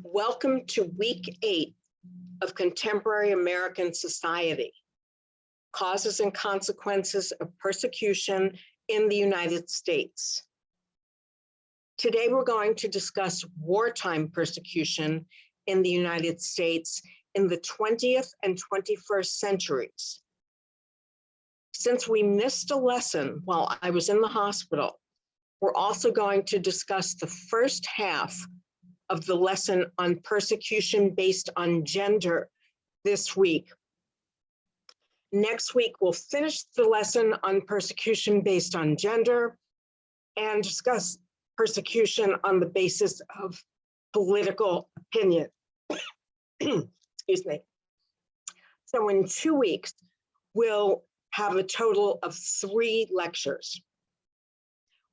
Welcome to week 8 of Contemporary American Society, Causes and Consequences of Persecution in the United States. Today, we're going to discuss wartime persecution in the United States in the 20th and 21st centuries. Since we missed a lesson while I was in the hospital, we're also going to discuss the first half of the lesson on persecution based on gender this week. Next week, we'll finish the lesson on persecution based on gender and discuss persecution on the basis of political opinion. Excuse me. So in 2 weeks, we'll have a total of 3 lectures: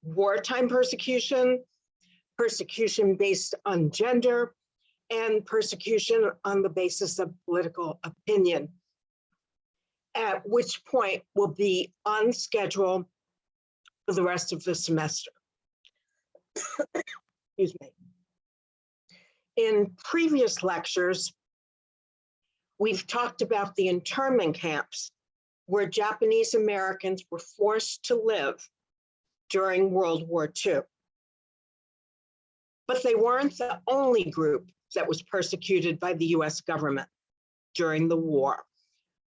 wartime persecution, persecution based on gender, and persecution on the basis of political opinion, at which point we'll be on schedule for the rest of the semester. Excuse me. In previous lectures, we've talked about the internment camps where Japanese Americans were forced to live during World War II. But they weren't the only group that was persecuted by the US government during the war.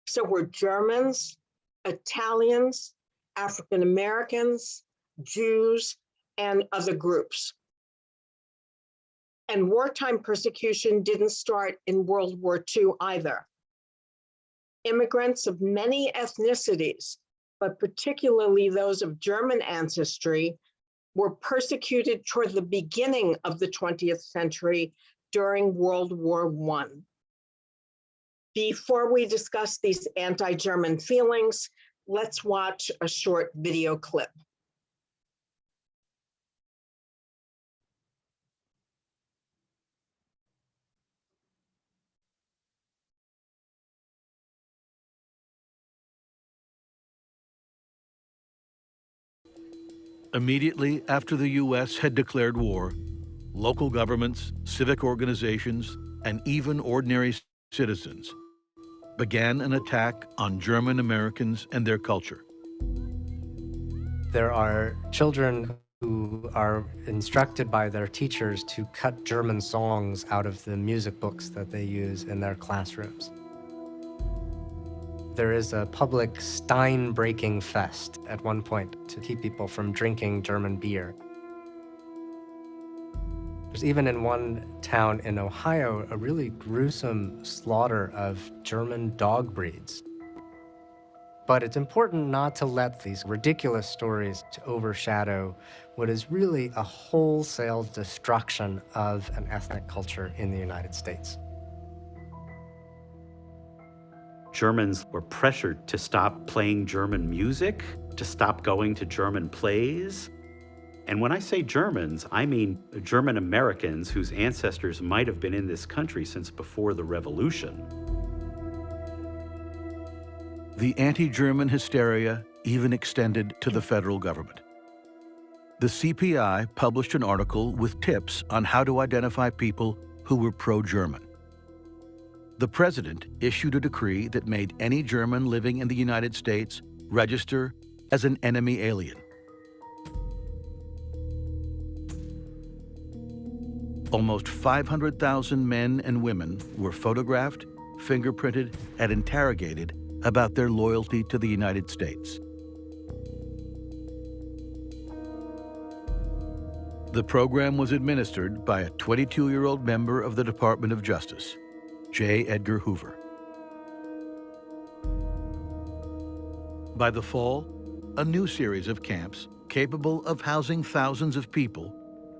So were Germans, Italians, African Americans, Jews, and other groups. And wartime persecution didn't start in World War II either. Immigrants of many ethnicities, but particularly those of German ancestry, were persecuted toward the beginning of the 20th century during World War I. Before we discuss these anti-German feelings, let's watch a short video clip. Immediately after the U.S. had declared war, local governments, civic organizations, and even ordinary citizens began an attack on German Americans and their culture. There are children who are instructed by their teachers to cut German songs out of the music books that they use in their classrooms. There is a public Stein-breaking fest at one point to keep people from drinking German beer. There's even in one town in Ohio a really gruesome slaughter of German dog breeds. But it's important not to let these ridiculous stories to overshadow what is really a wholesale destruction of an ethnic culture in the United States. Germans were pressured to stop playing German music, to stop going to German plays. And when I say Germans, I mean German Americans whose ancestors might have been in this country since before the Revolution. The anti-German hysteria even extended to the federal government. The CPI published an article with tips on how to identify people who were pro-German. The president issued a decree that made any German living in the United States register as an enemy alien. Almost 500,000 men and women were photographed, fingerprinted, and interrogated about their loyalty to the United States. The program was administered by a 22-year-old member of the Department of Justice, J. Edgar Hoover. By the fall, a new series of camps capable of housing thousands of people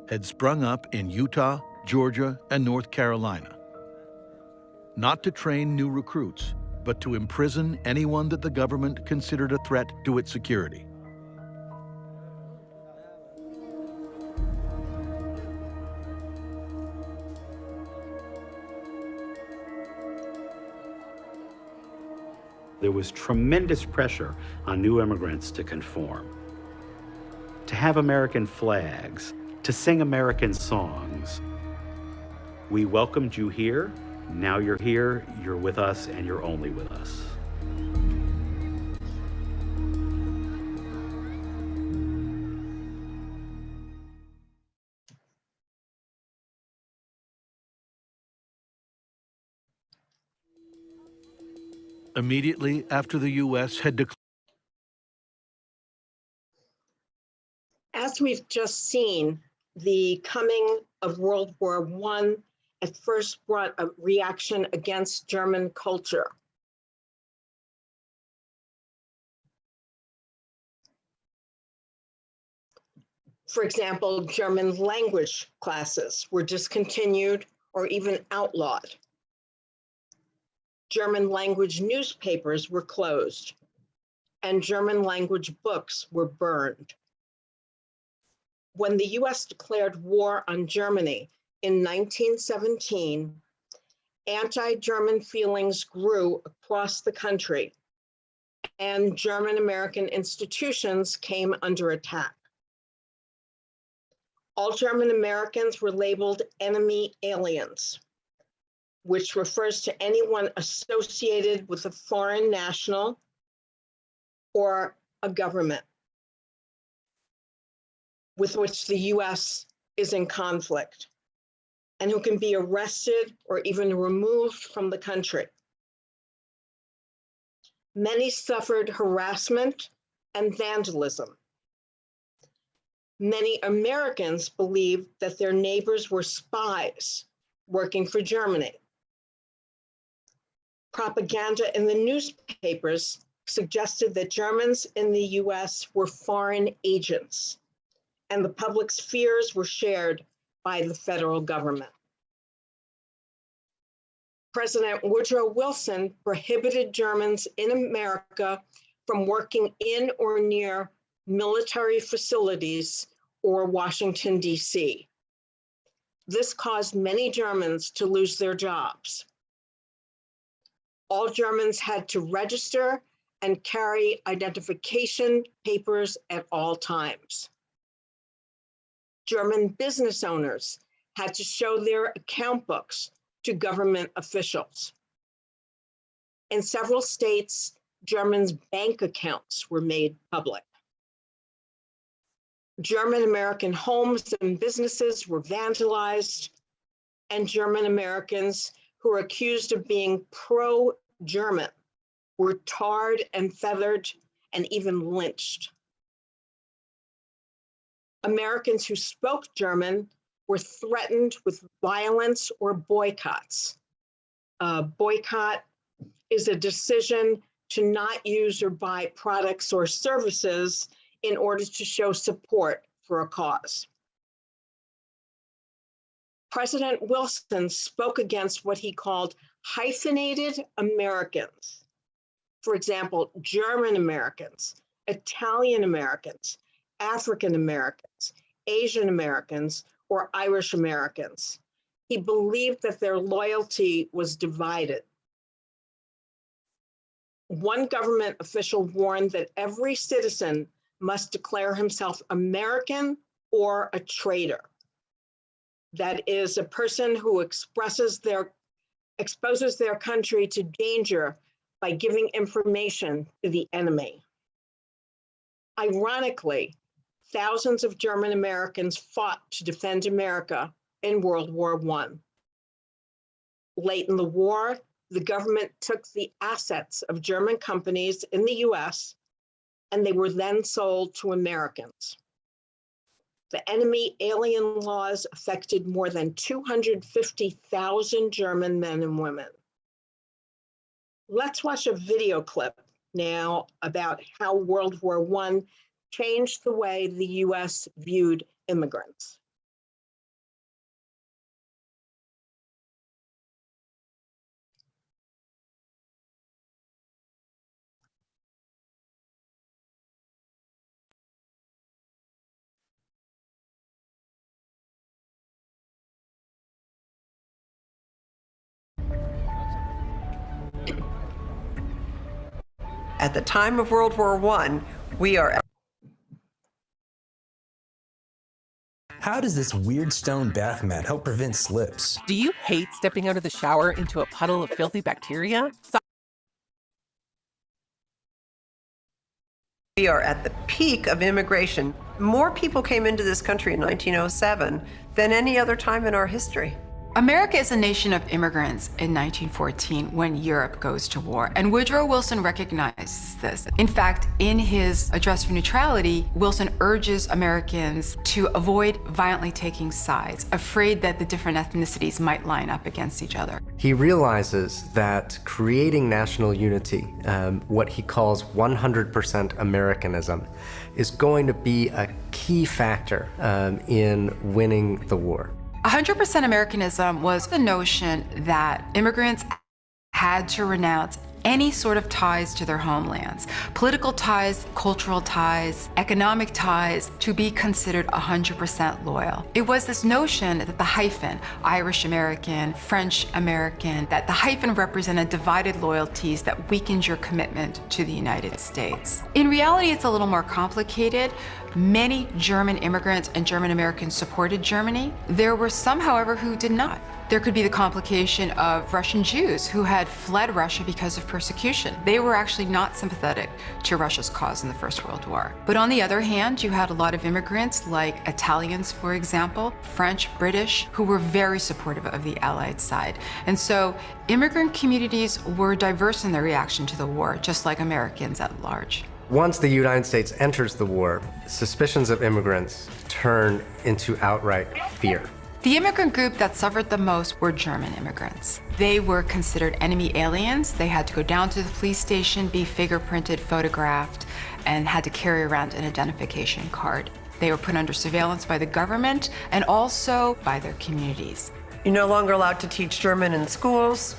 had sprung up in Utah, Georgia, and North Carolina. Not to train new recruits, but to imprison anyone that the government considered a threat to its security. There was tremendous pressure on new immigrants to conform, to have American flags, to sing American songs. We welcomed you here. Now you're here, you're with us, and you're only with us. Immediately after the U.S. had declared. As we've just seen, the coming of World War I at first brought a reaction against German culture. For example, German language classes were discontinued or even outlawed. German language newspapers were closed, and German language books were burned. When the US declared war on Germany in 1917, anti-German feelings grew across the country, and German American institutions came under attack. All German Americans were labeled enemy aliens, which refers to anyone associated with a foreign national or a government with which the US is in conflict, and who can be arrested or even removed from the country. Many suffered harassment and vandalism. Many Americans believed that their neighbors were spies working for Germany. Propaganda in the newspapers suggested that Germans in the US were foreign agents, and the public's fears were shared by the federal government. President Woodrow Wilson prohibited Germans in America from working in or near military facilities or Washington, D.C. This caused many Germans to lose their jobs. All Germans had to register and carry identification papers at all times. German business owners had to show their account books to government officials. In several states, Germans' bank accounts were made public. German American homes and businesses were vandalized, and German Americans who were accused of being pro-German were tarred and feathered and even lynched. Americans who spoke German were threatened with violence or boycotts. A boycott is a decision to not use or buy products or services in order to show support for a cause. President Wilson spoke against what he called hyphenated Americans. For example, German Americans, Italian Americans, African Americans, Asian Americans, or Irish Americans. He believed that their loyalty was divided. One government official warned that every citizen must declare himself American or a traitor. That is, a person who exposes their country to danger by giving information to the enemy. Ironically, thousands of German Americans fought to defend America in World War I. Late in the war, the government took the assets of German companies in the US, and they were then sold to Americans. The enemy alien laws affected more than 250,000 German men and women. Let's watch a video clip now about how World War I changed the way the US viewed immigrants. At the time of World War I, we are How does this weird stone bath mat help prevent slips? Do you hate stepping out of the shower into a puddle of filthy bacteria? We are at the peak of immigration. More people came into this country in 1907 than any other time in our history. America is a nation of immigrants in 1914 when Europe goes to war, and Woodrow Wilson recognizes this. In fact, in his address for neutrality, Wilson urges Americans to avoid violently taking sides, afraid that the different ethnicities might line up against each other. He realizes that creating national unity, what he calls 100% Americanism, is going to be a key factor in winning the war. 100% Americanism was the notion that immigrants had to renounce any sort of ties to their homelands, political ties, cultural ties, economic ties, to be considered 100% loyal. It was this notion that the hyphen, Irish American, French American, that the hyphen represented divided loyalties that weakened your commitment to the United States. In reality, it's a little more complicated. Many German immigrants and German Americans supported Germany. There were some, however, who did not. There could be the complication of Russian Jews who had fled Russia because of persecution. They were actually not sympathetic to Russia's cause in the First World War. But on the other hand, you had a lot of immigrants, like Italians, for example, French, British, who were very supportive of the Allied side. And so immigrant communities were diverse in their reaction to the war, just like Americans at large. Once the United States enters the war, suspicions of immigrants turn into outright fear. The immigrant group that suffered the most were German immigrants. They were considered enemy aliens. They had to go down to the police station, be fingerprinted, photographed, and had to carry around an identification card. They were put under surveillance by the government and also by their communities. You're no longer allowed to teach German in schools.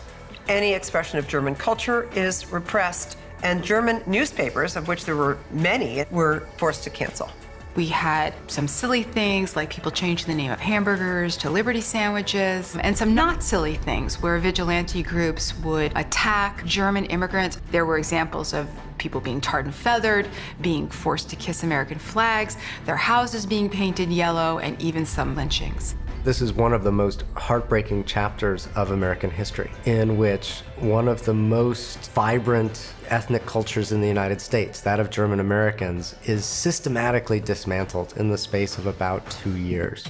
Any expression of German culture is repressed, and German newspapers, of which there were many, were forced to cancel. We had some silly things like people changing the name of hamburgers to Liberty sandwiches, and some not silly things where vigilante groups would attack German immigrants. There were examples of people being tarred and feathered, being forced to kiss American flags, their houses being painted yellow, and even some lynchings. This is one of the most heartbreaking chapters of American history, in which one of the most vibrant ethnic cultures in the United States, that of German Americans, is systematically dismantled in the space of about 2 years.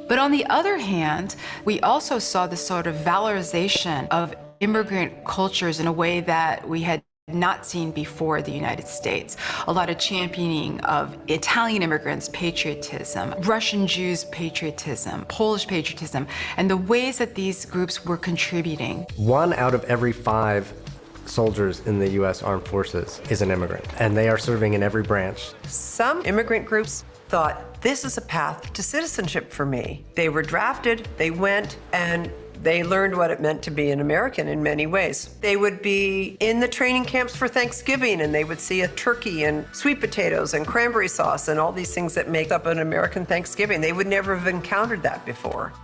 But on the other hand, we also saw this sort of valorization of immigrant cultures in a way that we had not seen before the United States. A lot of championing of Italian immigrants' patriotism, Russian Jews' patriotism, Polish patriotism, and the ways that these groups were contributing. 1 out of every 5 soldiers in the U.S. Armed Forces is an immigrant, and they are serving in every branch. Some immigrant groups thought, this is a path to citizenship for me. They were drafted, they went, and they learned what it meant to be an American in many ways. They would be in the training camps for Thanksgiving, and they would see a turkey and sweet potatoes and cranberry sauce and all these things that make up an American Thanksgiving. They would never have encountered that before.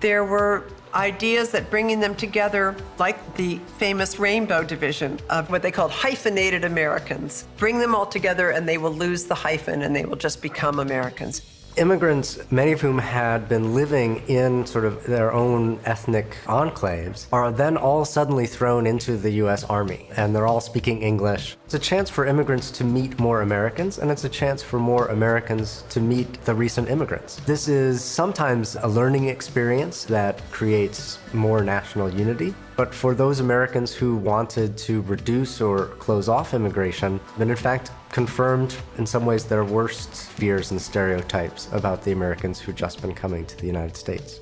There were ideas that bringing them together, like the famous Rainbow Division of what they called hyphenated Americans, bring them all together and they will lose the hyphen and they will just become Americans. Immigrants, many of whom had been living in sort of their own ethnic enclaves, are then all suddenly thrown into the U.S. Army, and they're all speaking English. It's a chance for immigrants to meet more Americans, and it's a chance for more Americans to meet the recent immigrants. This is sometimes a learning experience that creates more national unity. But for those Americans who wanted to reduce or close off immigration, then in fact confirmed in some ways their worst fears and stereotypes about the Americans who'd just been coming to the United States.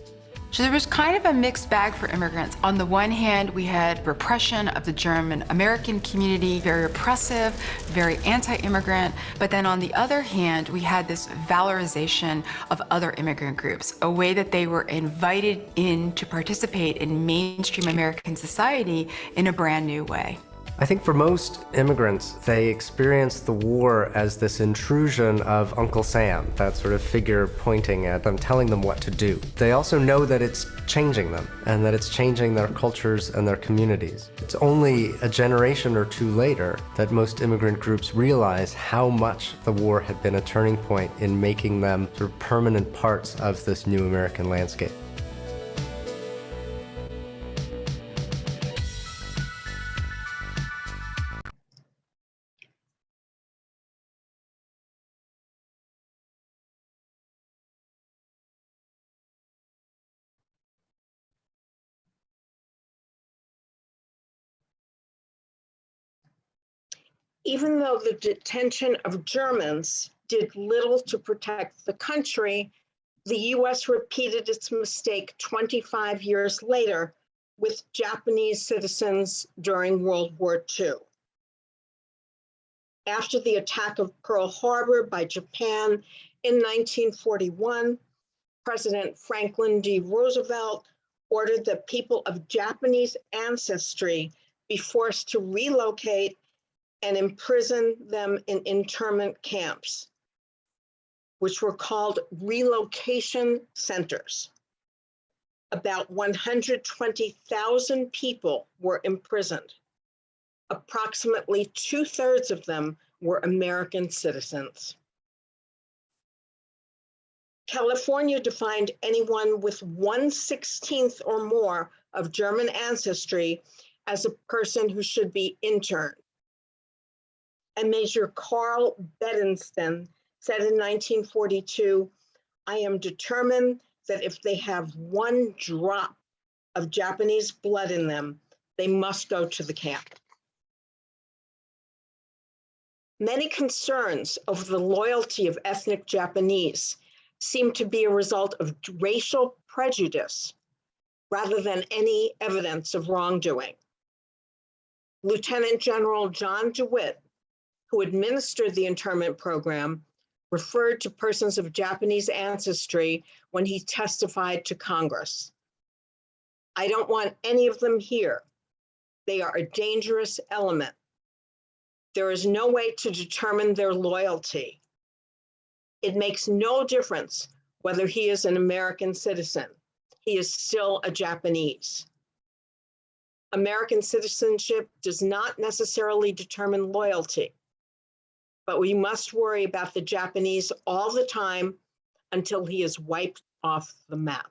So there was kind of a mixed bag for immigrants. On the one hand, we had repression of the German American community, very oppressive, very anti-immigrant. But then on the other hand, we had this valorization of other immigrant groups, a way that they were invited in to participate in mainstream American society in a brand new way. I think for most immigrants, they experience the war as this intrusion of Uncle Sam, that sort of figure pointing at them, telling them what to do. They also know that it's changing them and that it's changing their cultures and their communities. It's only a generation or two later that most immigrant groups realize how much the war had been a turning point in making them sort of permanent parts of this new American landscape. Even though the detention of Germans did little to protect the country, the US repeated its mistake 25 years later with Japanese citizens during World War II. After the attack of Pearl Harbor by Japan in 1941, President Franklin D. Roosevelt ordered that people of Japanese ancestry be forced to relocate and imprison them in internment camps, which were called relocation centers. About 120,000 people were imprisoned. Approximately 2/3 of them were American citizens. California defined anyone with 1/16 or more of German ancestry as a person who should be interned. And Major Carl Bedenston said in 1942, "I am determined that if they have one drop of Japanese blood in them, they must go to the camp." Many concerns over the loyalty of ethnic Japanese seem to be a result of racial prejudice rather than any evidence of wrongdoing. Lieutenant General John DeWitt, who administered the internment program, referred to persons of Japanese ancestry when he testified to Congress. "I don't want any of them here. They are a dangerous element. There is no way to determine their loyalty. It makes no difference whether he is an American citizen. He is still a Japanese. American citizenship does not necessarily determine loyalty, but we must worry about the Japanese all the time until he is wiped off the map."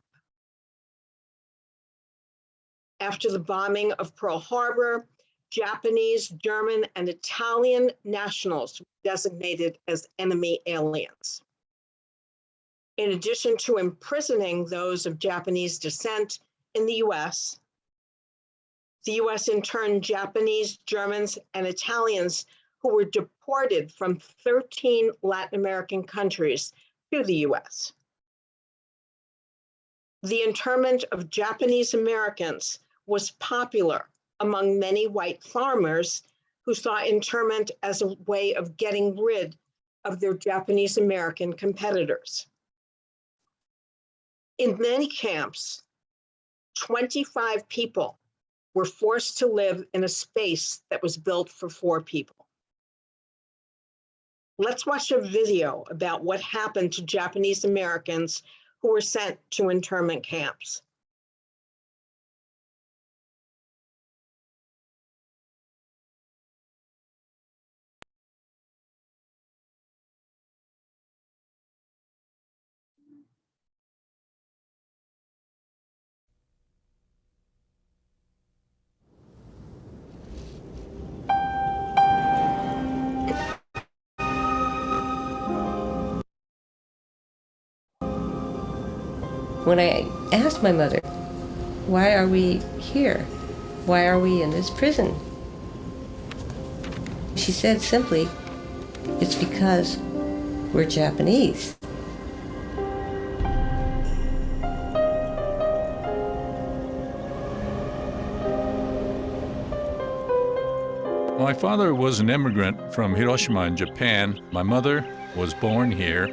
After the bombing of Pearl Harbor, Japanese, German, and Italian nationals were designated as enemy aliens. In addition to imprisoning those of Japanese descent in the US, the US interned Japanese, Germans, and Italians who were deported from 13 Latin American countries to the US. The internment of Japanese Americans was popular among many white farmers who saw internment as a way of getting rid of their Japanese American competitors. In many camps, 25 people were forced to live in a space that was built for 4 people. Let's watch a video about what happened to Japanese Americans who were sent to internment camps. When I asked my mother, "Why are we here? Why are we in this prison?" she said simply, "It's because we're Japanese." My father was an immigrant from Hiroshima in Japan. My mother was born here.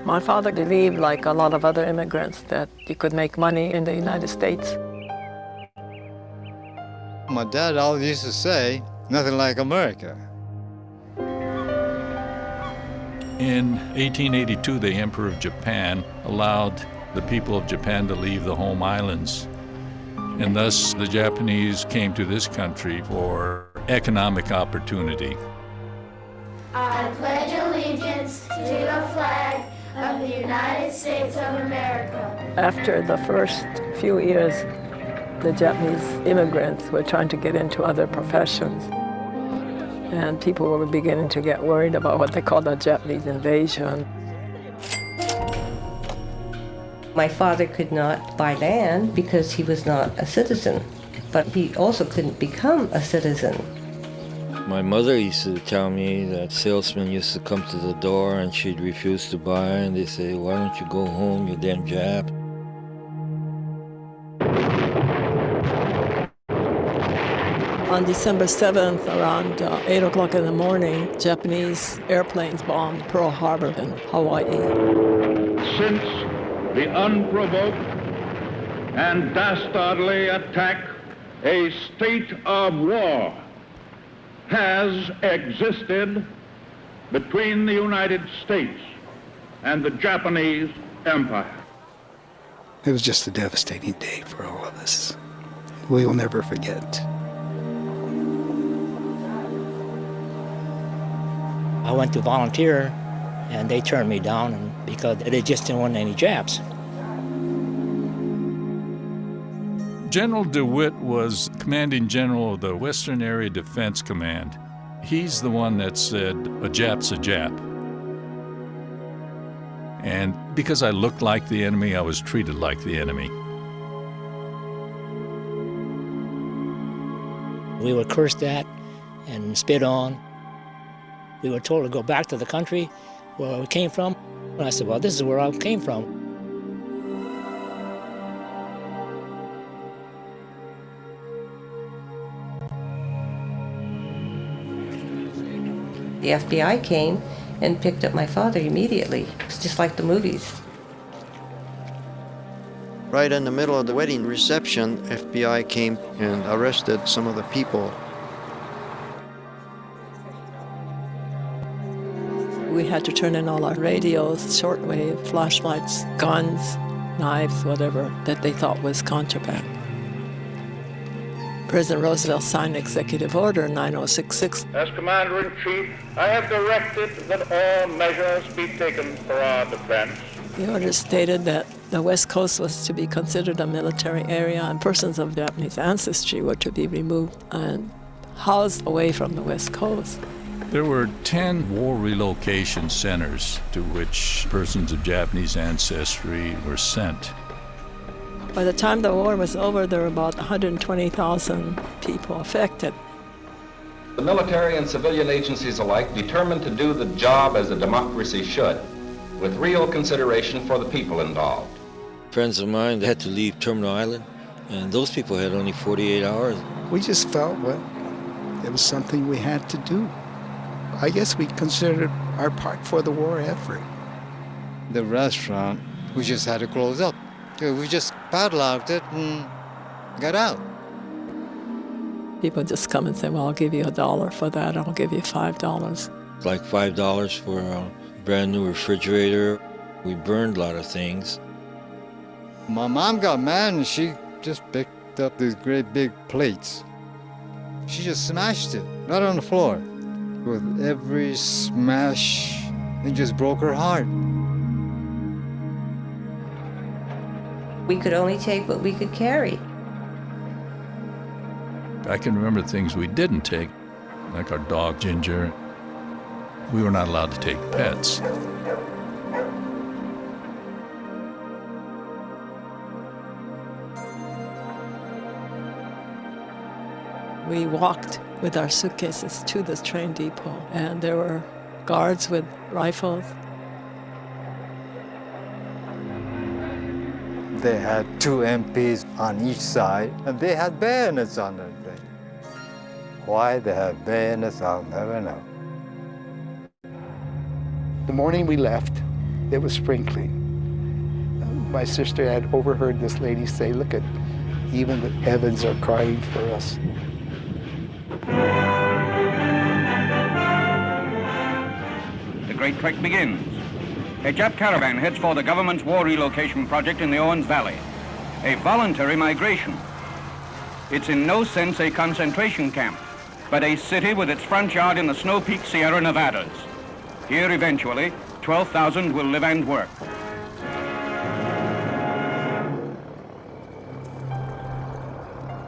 My father believed, like a lot of other immigrants, that you could make money in the United States. My dad always used to say, nothing like America. In 1882, the Emperor of Japan allowed the people of Japan to leave the home islands. And thus, the Japanese came to this country for economic opportunity. I pledge allegiance to the flag of the United States of America. After the first few years, the Japanese immigrants were trying to get into other professions. And people were beginning to get worried about what they called the Japanese invasion. My father could not buy land because he was not a citizen, but he also couldn't become a citizen. My mother used to tell me that salesmen used to come to the door and she'd refuse to buy, and they say, "Why don't you go home, you damn Jap?" On December 7th, around 8 o'clock in the morning, Japanese airplanes bombed Pearl Harbor in Hawaii. Since the unprovoked and dastardly attack, a state of war has existed between the United States and the Japanese Empire. It was just a devastating day for all of us. We will never forget. I went to volunteer, and they turned me down because they just didn't want any Japs. General DeWitt was commanding general of the Western Area Defense Command. He's the one that said, "A Jap's a Jap." And because I looked like the enemy, I was treated like the enemy. We were cursed at and spit on. We were told to go back to the country where we came from. And I said, well, this is where I came from. The FBI came and picked up my father immediately. It's just like the movies. Right in the middle of the wedding reception, FBI came and arrested some of the people. We had to turn in all our radios, shortwave, flashlights, guns, knives, whatever that they thought was contraband. President Roosevelt signed Executive Order 9066. As Commander-in-Chief, I have directed that all measures be taken for our defense. The order stated that the West Coast was to be considered a military area and persons of Japanese ancestry were to be removed and housed away from the West Coast. There were 10 war relocation centers to which persons of Japanese ancestry were sent. By the time the war was over, there were about 120,000 people affected. The military and civilian agencies alike determined to do the job as a democracy should, with real consideration for the people involved. Friends of mine had to leave Terminal Island, and those people had only 48 hours. We just felt, well, it was something we had to do. I guess we considered our part for the war effort. The restaurant, we just had to close up. We just padlocked it and got out. People just come and say, well, I'll give you $1 for that, I'll give you $5. Like $5 for a brand new refrigerator. We burned a lot of things. My mom got mad and she just picked up these great big plates. She just smashed it right on the floor. With every smash, it just broke her heart. We could only take what we could carry. I can remember things we didn't take, like our dog Ginger. We were not allowed to take pets. We walked with our suitcases to the train depot, and there were guards with rifles. They had 2 MPs on each side, and they had bayonets on their thing. Why they had bayonets, I'll never know. The morning we left, it was spring clean. My sister had overheard this lady say, look, even the heavens are crying for us. great trek begins. A Jap caravan heads for the government's war relocation project in the Owens Valley, a voluntary migration. It's in no sense a concentration camp, but a city with its front yard in the snow-peaked Sierra Nevadas. Here, eventually, 12,000 will live and work.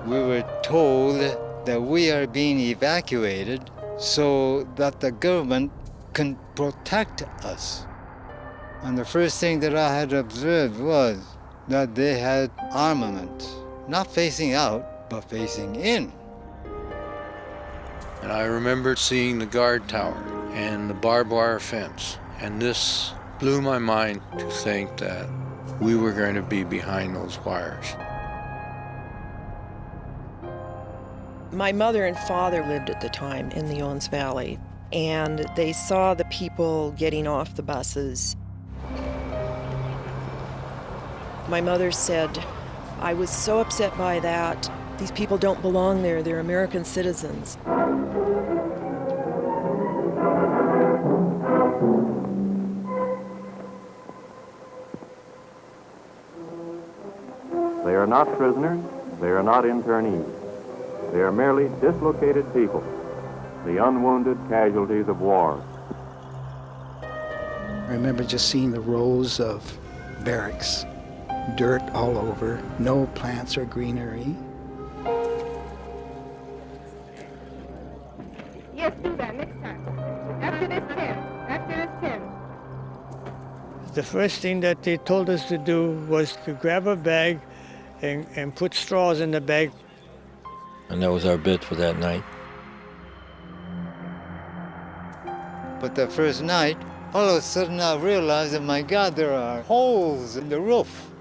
We were told that we are being evacuated so that the government can protect us. And the first thing that I had observed was that they had armament, not facing out, but facing in. And I remember seeing the guard tower and the barbed wire fence, and this blew my mind to think that we were going to be behind those wires. My mother and father lived at the time in the Owens Valley, and they saw the people getting off the buses. My mother said, "I was so upset by that. These people don't belong there. They're American citizens." They are not prisoners. They are not internees. They are merely dislocated people, the unwounded casualties of war. I remember just seeing the rows of barracks, dirt all over, no plants or greenery. Yes, do that next time. After this 10. After this 10. The first thing that they told us to do was to grab a bag and put straws in the bag. And that was our bed for that night. But the first night, all of a sudden I realized that, my God, there are holes in the roof.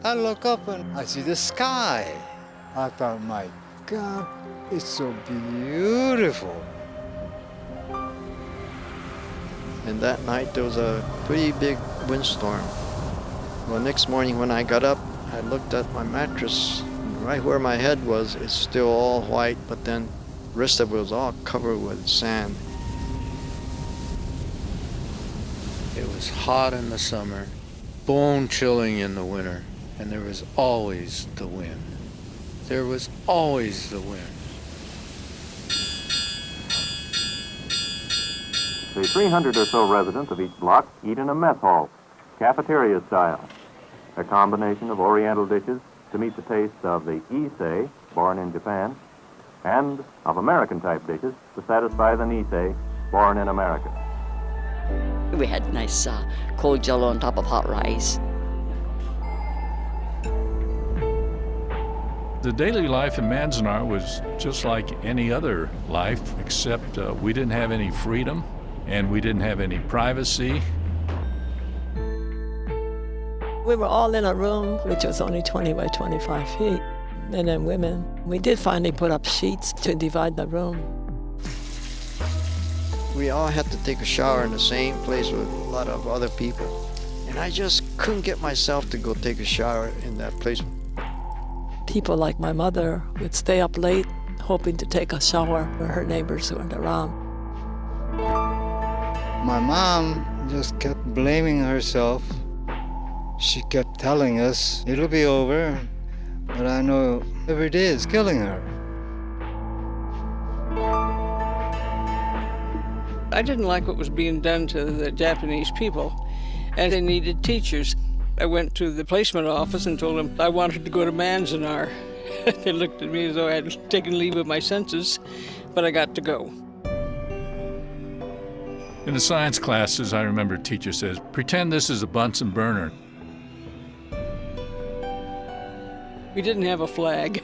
I look up and I see the sky. I thought, my God, it's so beautiful. And that night there was a pretty big windstorm. Well, next morning when I got up, I looked at my mattress. Right where my head was, it's still all white, but then the rest of it was all covered with sand. It was hot in the summer, bone-chilling in the winter, and there was always the wind. There was always the wind. The 300 or so residents of each block eat in a mess hall, cafeteria style, a combination of Oriental dishes to meet the taste of the Issei, born in Japan, and of American-type dishes to satisfy the Nisei, born in America. We had nice cold jello on top of hot rice. The daily life in Manzanar was just like any other life, except we didn't have any freedom and we didn't have any privacy. We were all in a room, which was only 20 by 25 feet, men and women. We did finally put up sheets to divide the room. We all had to take a shower in the same place with a lot of other people. And I just couldn't get myself to go take a shower in that place. People like my mother would stay up late hoping to take a shower when her neighbors weren't around. My mom just kept blaming herself. She kept telling us, it'll be over, but I know every day is killing her. I didn't like what was being done to the Japanese people, and they needed teachers. I went to the placement office and told them I wanted to go to Manzanar. They looked at me as though I had taken leave of my senses, but I got to go. In the science classes, I remember a teacher says, pretend this is a Bunsen burner. We didn't have a flag,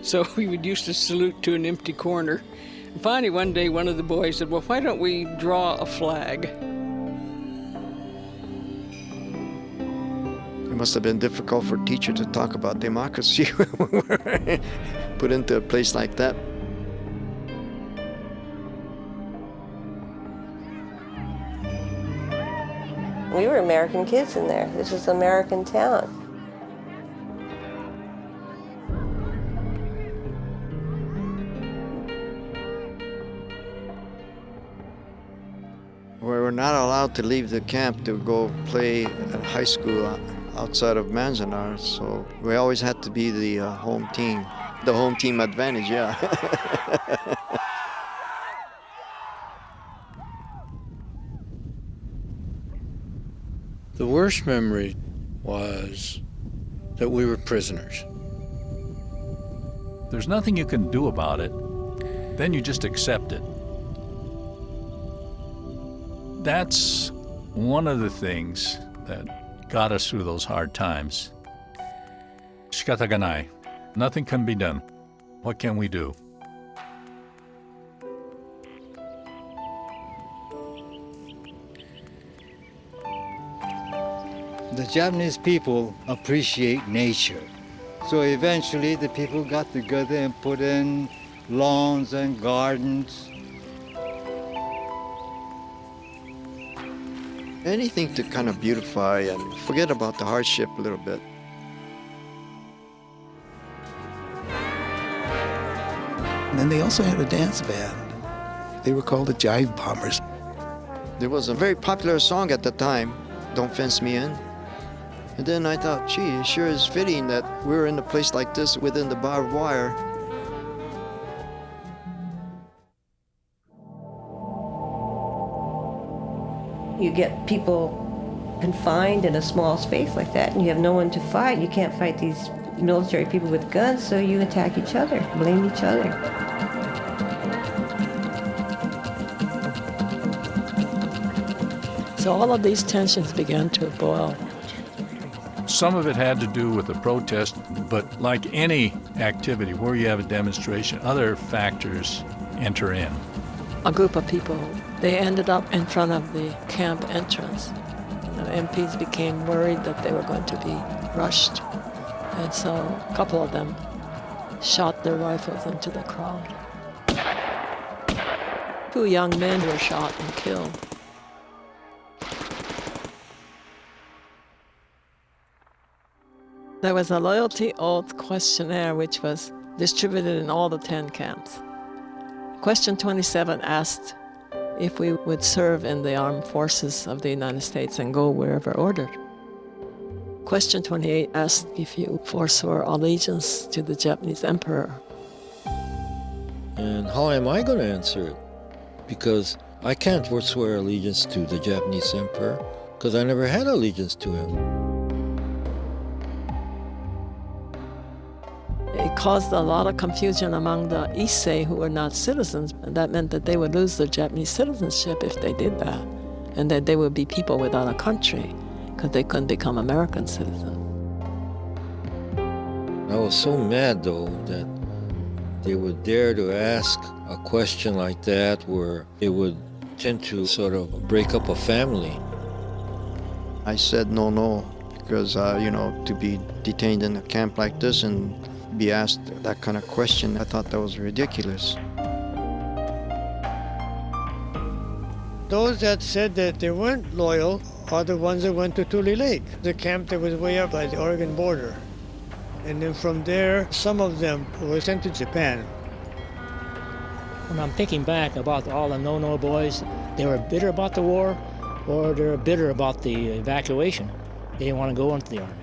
so we would used to salute to an empty corner. And finally, one day, one of the boys said, well, why don't we draw a flag? It must have been difficult for a teacher to talk about democracy when we were put into a place like that. We were American kids in there. This is American town. We were not allowed to leave the camp to go play at high school outside of Manzanar, so we always had to be the home team. The home team advantage, yeah. The worst memory was that we were prisoners. There's nothing you can do about it. Then you just accept it. That's one of the things that got us through those hard times. Shikata ga nai. Nothing can be done. What can we do? The Japanese people appreciate nature. So eventually the people got together and put in lawns and gardens. Anything to kind of beautify and forget about the hardship a little bit. And then they also had a dance band. They were called the Jive Bombers. There was a very popular song at the time, Don't Fence Me In. And then I thought, gee, it sure is fitting that we're in a place like this within the barbed wire. You get people confined in a small space like that, and you have no one to fight. You can't fight these military people with guns, so you attack each other, blame each other. So all of these tensions began to boil. Some of it had to do with the protest, but like any activity where you have a demonstration, other factors enter in. A group of people, they ended up in front of the camp entrance. The MPs became worried that they were going to be rushed. And so a couple of them shot their rifles into the crowd. 2 young men were shot and killed. There was a loyalty oath questionnaire which was distributed in all the 10 camps. Question 27 asked if we would serve in the armed forces of the United States and go wherever ordered. Question 28 asked if you forswore allegiance to the Japanese emperor. And how am I going to answer it? Because I can't forswear allegiance to the Japanese emperor, because I never had allegiance to him. It caused a lot of confusion among the Issei who were not citizens. And that meant that they would lose their Japanese citizenship if they did that, and that they would be people without a country because they couldn't become American citizens. I was so mad, though, that they would dare to ask a question like that where it would tend to sort of break up a family. I said no, because, to be detained in a camp like this and be asked that kind of question, I thought that was ridiculous. Those that said that they weren't loyal are the ones that went to Tule Lake, the camp that was way up by the Oregon border. And then from there, some of them were sent to Japan. When I'm thinking back about all the no-no boys, they were bitter about the war, or they were bitter about the evacuation. They didn't want to go into the army.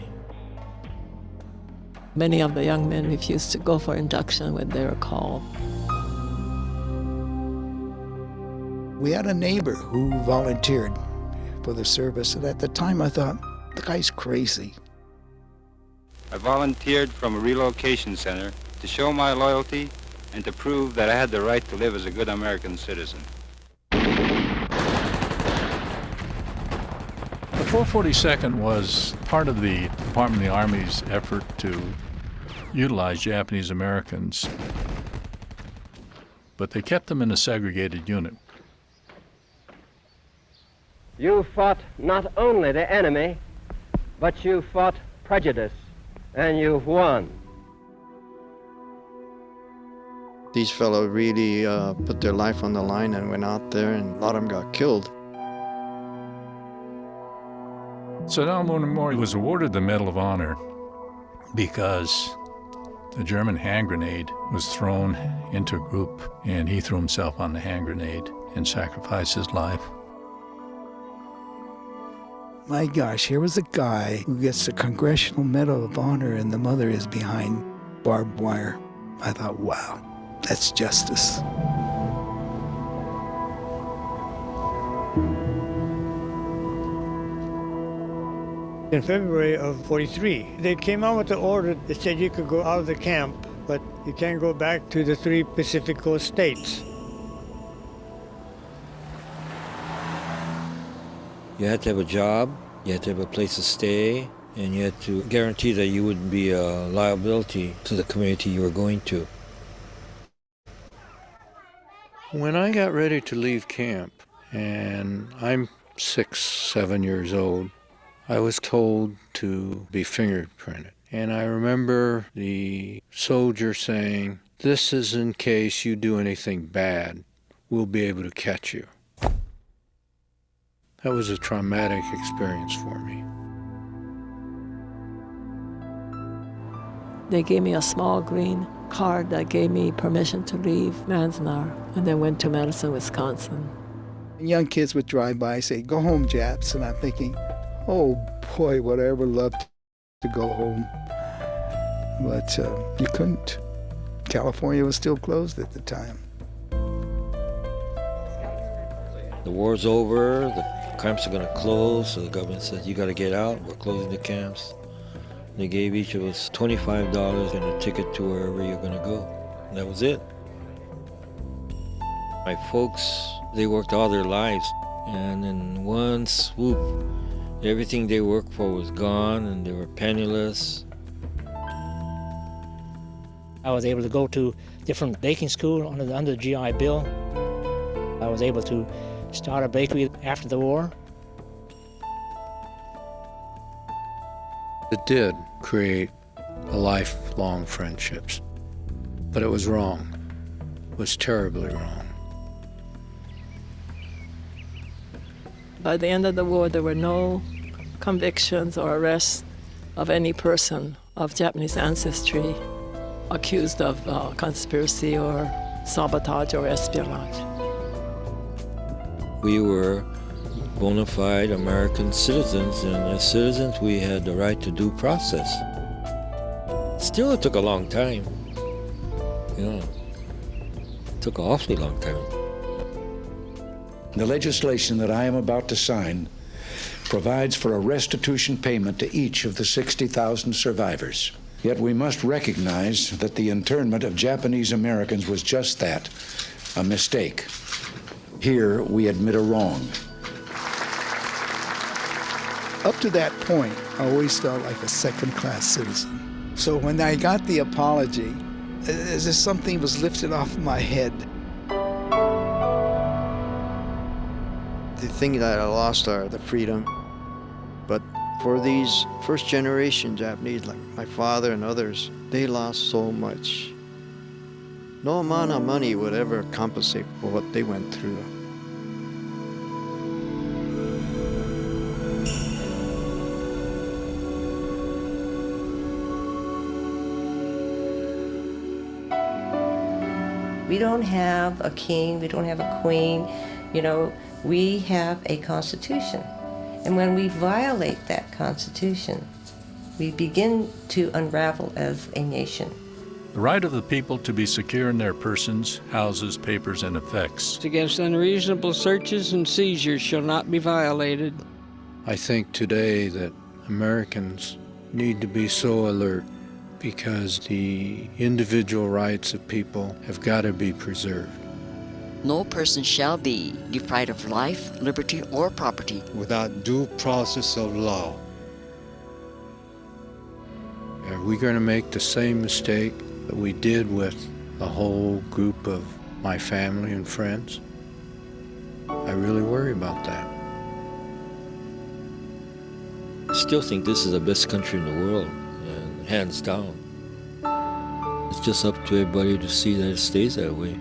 Many of the young men refused to go for induction when they were called. We had a neighbor who volunteered for the service, and at the time I thought, the guy's crazy. I volunteered from a relocation center to show my loyalty and to prove that I had the right to live as a good American citizen. The 442nd was part of the Department of the Army's effort to utilize Japanese Americans, but they kept them in a segregated unit. You fought not only the enemy, but you fought prejudice, and you've won. These fellows really put their life on the line and went out there, and a lot of them got killed. Saddam Hussein was awarded the Medal of Honor because the German hand grenade was thrown into a group, and he threw himself on the hand grenade and sacrificed his life. My gosh, here was a guy who gets the Congressional Medal of Honor and the mother is behind barbed wire. I thought, wow, that's justice. In February of 43, they came out with the order that said you could go out of the camp, but you can't go back to the 3 Pacific Coast states. You had to have a job, you had to have a place to stay, and you had to guarantee that you wouldn't be a liability to the community you were going to. When I got ready to leave camp, and I'm 6, 7 years old, I was told to be fingerprinted. And I remember the soldier saying, "This is in case you do anything bad, we'll be able to catch you." That was a traumatic experience for me. They gave me a small green card that gave me permission to leave Manzanar and then went to Madison, Wisconsin. Young kids would drive by and say, "Go home, Japs," and I'm thinking, oh boy, would I ever love to go home. But you couldn't. California was still closed at the time. The war's over, the camps are going to close, so the government said, you got to get out, we're closing the camps. They gave each of us $25 and a ticket to wherever you're going to go. And that was it. My folks, they worked all their lives, and in one swoop, everything they worked for was gone, and they were penniless. I was able to go to different baking school under the GI Bill. I was able to start a bakery after the war. It did create a lifelong friendships, but it was wrong. It was terribly wrong. By the end of the war, there were no convictions or arrests of any person of Japanese ancestry accused of conspiracy or sabotage or espionage. We were bona fide American citizens, and as citizens we had the right to due process. Still, it took a long time. Yeah, it took an awfully long time. The legislation that I am about to sign provides for a restitution payment to each of the 60,000 survivors. Yet we must recognize that the internment of Japanese Americans was just that, a mistake. Here we admit a wrong. Up to that point, I always felt like a second-class citizen. So when I got the apology, as if something was lifted off my head. The thing that I lost are the freedom. But for these first-generation Japanese, like my father and others, they lost so much. No amount of money would ever compensate for what they went through. We don't have a king, we don't have a queen, we have a constitution. And when we violate that constitution, we begin to unravel as a nation. The right of the people to be secure in their persons, houses, papers, and effects. Against unreasonable searches and seizures shall not be violated. I think today that Americans need to be so alert because the individual rights of people have got to be preserved. No person shall be deprived of life, liberty, or property without due process of law. Are we going to make the same mistake that we did with a whole group of my family and friends? I really worry about that. I still think this is the best country in the world, and hands down. It's just up to everybody to see that it stays that way.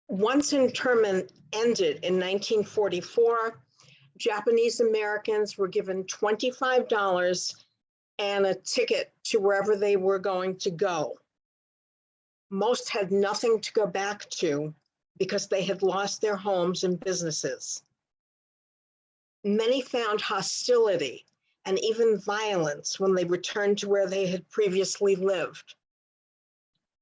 Once internment ended in 1944, Japanese Americans were given $25 and a ticket to wherever they were going to go. Most had nothing to go back to because they had lost their homes and businesses. Many found hostility and even violence when they returned to where they had previously lived.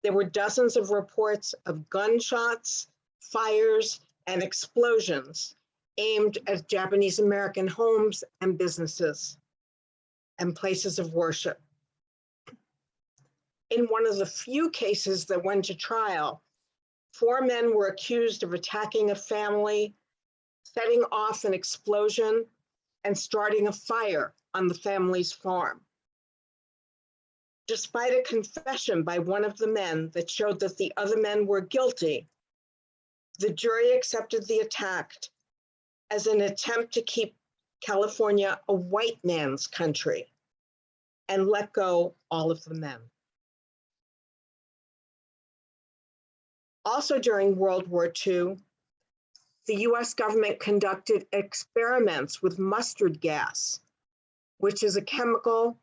There were dozens of reports of gunshots, fires, and explosions aimed at Japanese American homes and businesses and places of worship. In one of the few cases that went to trial, 4 men were accused of attacking a family, setting off an explosion, and starting a fire on the family's farm. Despite a confession by one of the men that showed that the other men were guilty, the jury accepted the attack as an attempt to keep California a white man's country and let go all of the men. Also during World War II, the US government conducted experiments with mustard gas, which is a chemical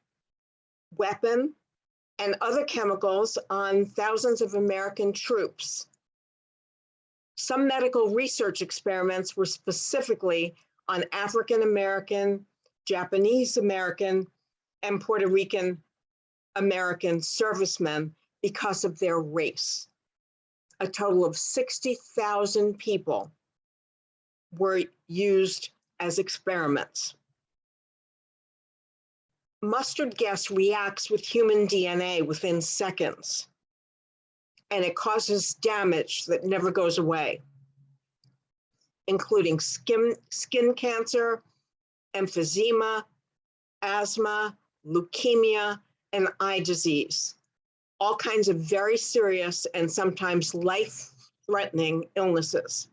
weapon, and other chemicals on thousands of American troops. Some medical research experiments were specifically on African American, Japanese American, and Puerto Rican American servicemen because of their race. A total of 60,000 people were used as experiments. Mustard gas reacts with human DNA within seconds, and it causes damage that never goes away, including skin cancer, emphysema, asthma, leukemia, and eye disease, all kinds of very serious and sometimes life-threatening illnesses.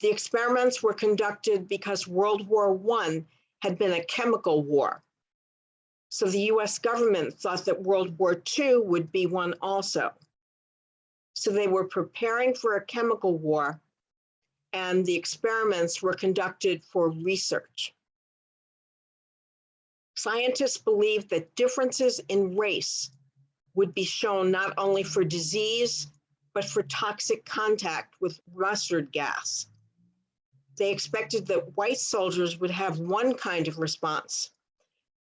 The experiments were conducted because World War I had been a chemical war. So the US government thought that World War II would be one also. So they were preparing for a chemical war, and the experiments were conducted for research. Scientists believed that differences in race would be shown not only for disease, but for toxic contact with mustard gas. They expected that white soldiers would have one kind of response,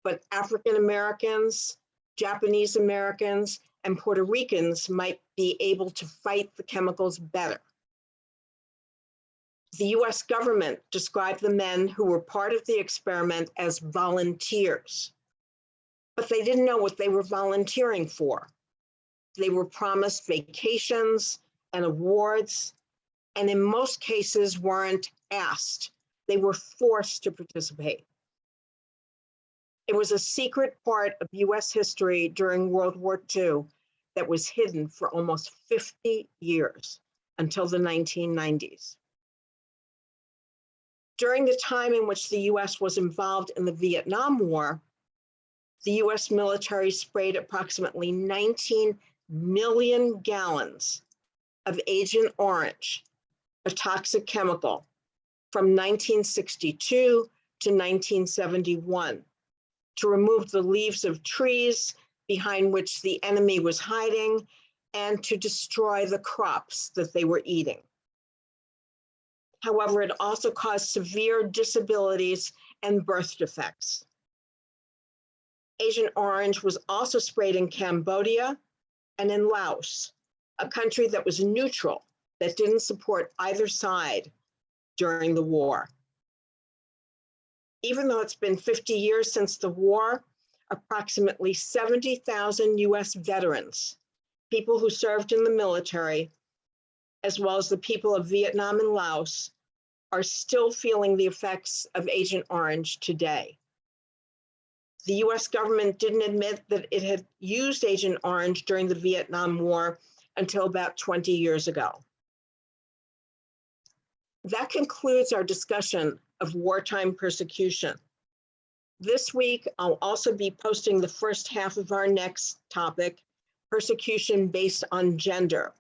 but African Americans, Japanese Americans, and Puerto Ricans might be able to fight the chemicals better. The US government described the men who were part of the experiment as volunteers, but they didn't know what they were volunteering for. They were promised vacations and awards, and in most cases weren't asked. They were forced to participate. It was a secret part of US history during World War II that was hidden for almost 50 years until the 1990s. During the time in which the US was involved in the Vietnam War, the US military sprayed approximately 19 million gallons of Agent Orange, a toxic chemical, from 1962 to 1971 to remove the leaves of trees behind which the enemy was hiding and to destroy the crops that they were eating. However, it also caused severe disabilities and birth defects. Agent Orange was also sprayed in Cambodia and in Laos, a country that was neutral, that didn't support either side during the war. Even though it's been 50 years since the war, approximately 70,000 US veterans, people who served in the military, as well as the people of Vietnam and Laos, are still feeling the effects of Agent Orange today. The US government didn't admit that it had used Agent Orange during the Vietnam War until about 20 years ago. That concludes our discussion of wartime persecution. This week, I'll also be posting the first half of our next topic, persecution based on gender,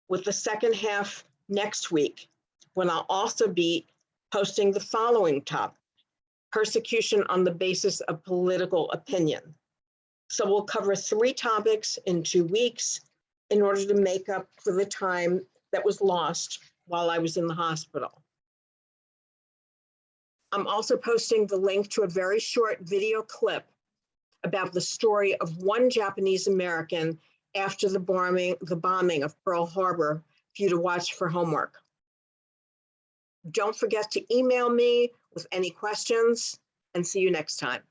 with the second half next week, when I'll also be posting the following topic, persecution on the basis of political opinion. So we'll cover 3 topics in 2 weeks in order to make up for the time that was lost while I was in the hospital. I'm also posting the link to a very short video clip about the story of one Japanese American after the bombing of Pearl Harbor for you to watch for homework. Don't forget to email me with any questions, and see you next time.